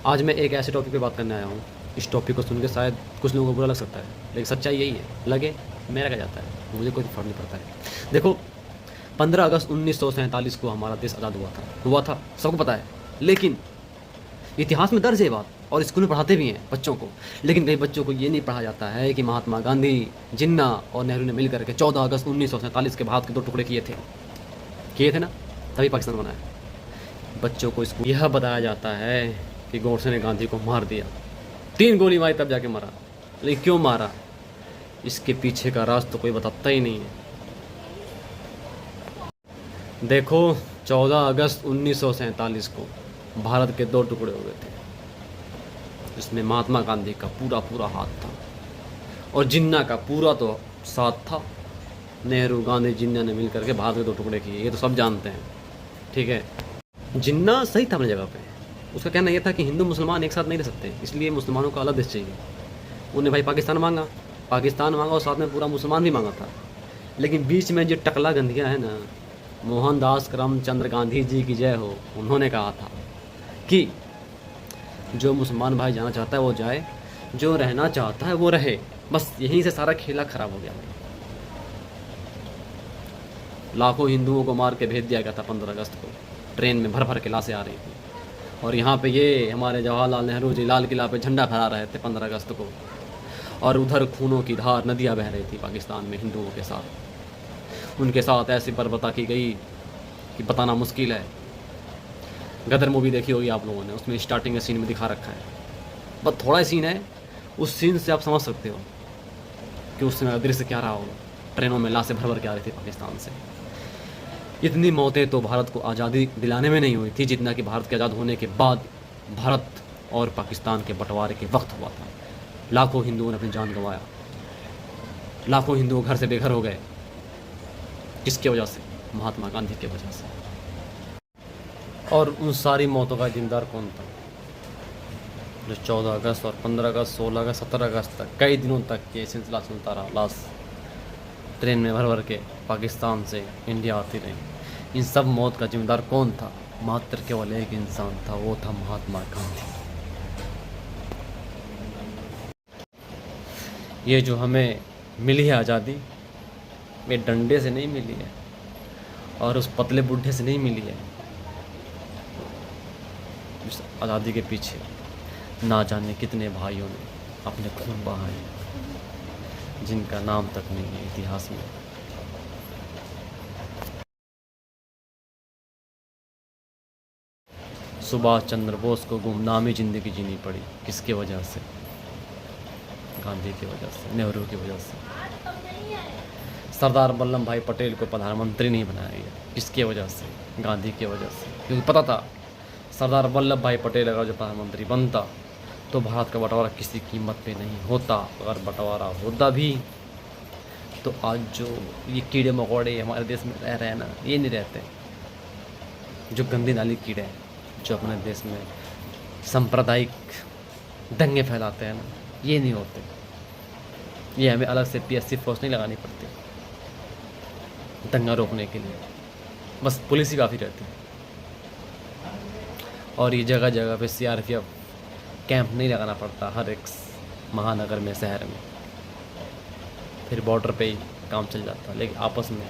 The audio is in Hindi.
आज मैं एक ऐसे टॉपिक पे बात करने आया हूँ। इस टॉपिक को सुन के शायद कुछ लोगों को बुरा लग सकता है, लेकिन सच्चाई यही है। लगे मेरा क्या जाता है, मुझे कोई फ़र्क नहीं पड़ता है। देखो, 15 अगस्त 1947 को हमारा देश आज़ाद हुआ था, सबको पता है। लेकिन इतिहास में दर्ज है बात, और स्कूल में पढ़ाते भी हैं बच्चों को। लेकिन कई बच्चों को ये नहीं पढ़ा जाता है कि महात्मा गांधी, जिन्ना और नेहरू ने मिलकर के 14 अगस्त 1947 के भारत के 2 टुकड़े किए थे ना, तभी पाकिस्तान बना है। बच्चों को स्कूल यह बताया जाता है कि गोडसे ने गांधी को मार दिया, 3 गोली मारी तब जाके मारा। लेकिन क्यों मारा, इसके पीछे का राज तो कोई बताता ही नहीं है। देखो, 14 अगस्त 1947 को भारत के 2 टुकड़े हो गए थे, जिसमें महात्मा गांधी का पूरा पूरा हाथ था और जिन्ना का पूरा तो साथ था। नेहरू, गांधी, जिन्ना ने मिलकर के भारत के 2 टुकड़े किए, ये तो सब जानते हैं। ठीक है, जिन्ना सही था अपनी जगह पे। उसका कहना यह था कि हिंदू मुसलमान एक साथ नहीं रह सकते, इसलिए मुसलमानों का अलग देश चाहिए। उन्हें भाई पाकिस्तान मांगा और साथ में पूरा मुसलमान भी मांगा था। लेकिन बीच में जो टकला गंधिया है ना, मोहनदास करमचंद गांधी जी की जय हो, उन्होंने कहा था कि जो मुसलमान भाई जाना चाहता है वो जाए, जो रहना चाहता है वो रहे। बस यहीं से सारा खेला खराब हो गया। लाखों हिंदुओं को मार के भेज दिया गया था 15 अगस्त को। ट्रेन में भर भर के लाशें आ रही थी, और यहाँ पे ये हमारे जवाहरलाल नेहरू जी लाल किला पे झंडा फहरा रहे थे 15 अगस्त को। और उधर खूनों की धार नदियाँ बह रही थी पाकिस्तान में हिंदुओं के साथ। उनके साथ ऐसी बर्बरता की गई कि बताना मुश्किल है। गदर मूवी देखी होगी आप लोगों ने, उसमें स्टार्टिंग के सीन में दिखा रखा है। बस थोड़ा ही सीन है, उस सीन से आप समझ सकते हो कि उस समय दृश्य क्या रहा होगा। ट्रेनों में लाशें भर भर के आ रही थी पाकिस्तान से। इतनी मौतें तो भारत को आज़ादी दिलाने में नहीं हुई थी जितना कि भारत के आज़ाद होने के बाद भारत और पाकिस्तान के बंटवारे के वक्त हुआ था। लाखों हिंदुओं ने अपनी जान गंवाया, लाखों हिंदुओं घर से बेघर हो गए। किसकी वजह से? महात्मा गांधी की वजह से। और उन सारी मौतों का जिम्मेदार कौन था? जो 14 अगस्त और 15 अगस्त, 16 अगस्त, 17 अगस्त तक कई दिनों तक ये सिलसिला चलता रहा। लाश ट्रेन में भर भर के पाकिस्तान से इंडिया आती रही। इन सब मौत का जिम्मेदार कौन था? मात्र केवल एक इंसान था, वो था महात्मा गांधी। ये जो हमें मिली है आज़ादी, ये डंडे से नहीं मिली है और उस पतले बुढ़े से नहीं मिली है। इस आज़ादी के पीछे ना जाने कितने भाइयों ने अपने खून बहाए, जिनका नाम तक नहीं है इतिहास में। सुभाष चंद्र बोस को गुमनामी ज़िंदगी जीनी पड़ी। किसके वजह से? गांधी की वजह से, नेहरू की वजह से। सरदार वल्लभ भाई पटेल को प्रधानमंत्री नहीं बनाया गया। किसके वजह से? गांधी की वजह से। क्योंकि पता था सरदार वल्लभ भाई पटेल अगर जो प्रधानमंत्री बनता तो भारत का बंटवारा किसी कीमत पे नहीं होता। अगर बंटवारा होता भी तो आज जो ये कीड़े मकोड़े हमारे देश में रह रहे हैं ना, ये नहीं रहते। जो गंदी नाली कीड़े हैं जो अपने देश में सांप्रदायिक दंगे फैलाते हैं ना, ये नहीं होते। ये हमें अलग से PSC फोर्स नहीं लगानी पड़ती दंगा रोकने के लिए, बस पुलिस ही काफ़ी रहती है। और ये जगह जगह पे CRPF कैंप नहीं लगाना पड़ता हर एक महानगर में, शहर में। फिर बॉर्डर पे ही काम चल जाता, लेकिन आपस में